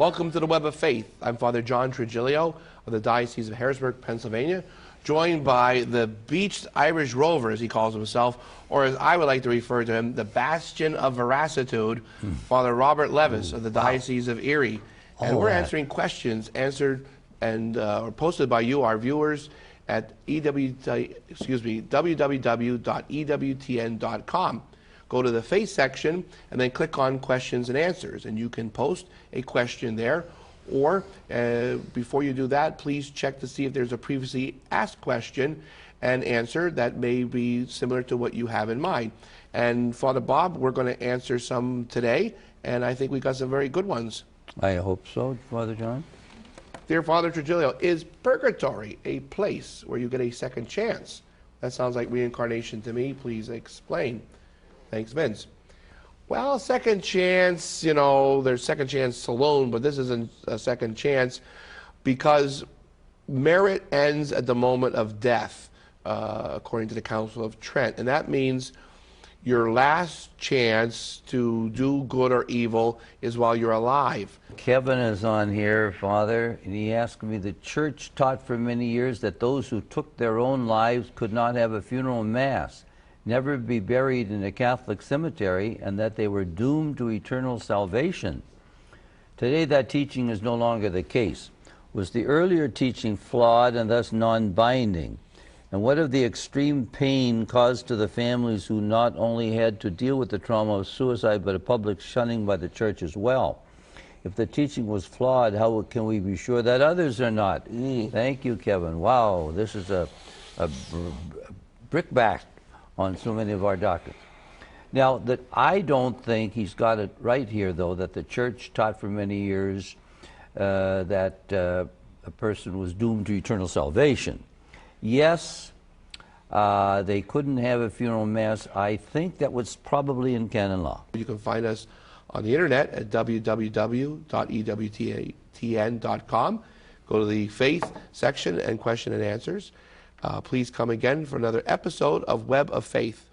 Welcome to the Web of Faith. I'm Father John Trujillo of the Diocese of Harrisburg, Pennsylvania, joined by the Beached Irish Rover, as he calls himself, or as I would like to refer to him, the Bastion of Veracitude, Father Robert Levis of the Diocese of Erie. And we're answering questions answered and or posted by you, our viewers, at www.ewtn.com. Go to the Faith section and then click on Questions and Answers, and you can post a question there. Or before you do that, please check to see if there's a previously asked question and answer that may be similar to what you have in mind. And Father Bob, we're going to answer some today, and I think we got some very good ones. I hope so, Father John. Dear Father Trujillo, is purgatory a place where you get a second chance? That sounds like reincarnation to me. Please explain. Thanks, Vince. Well, second chance, you know, there's second chance saloon, but this isn't a second chance because merit ends at the moment of death, according to the Council of Trent. And that means your last chance to do good or evil is while you're alive. Kevin is on here, Father, and he asked me, the Church taught for many years that those who took their own lives could not have a funeral mass, never be buried in a Catholic cemetery, and that they were doomed to eternal salvation. Today that teaching is no longer the case. Was the earlier teaching flawed and thus non-binding? And what of the extreme pain caused to the families who not only had to deal with the trauma of suicide, but a public shunning by the Church as well? If the teaching was flawed, how can we be sure that others are not? Thank you, Kevin. Wow, this is a brickbat on so many of our doctrines. Now, that I don't think he's got it right here, though, that the Church taught for many years that a person was doomed to eternal salvation. Yes, they couldn't have a funeral mass. I think that was probably in canon law. You can find us on the internet at www.ewtn.com. Go to the Faith section and Question and Answers. Please come again for another episode of Web of Faith.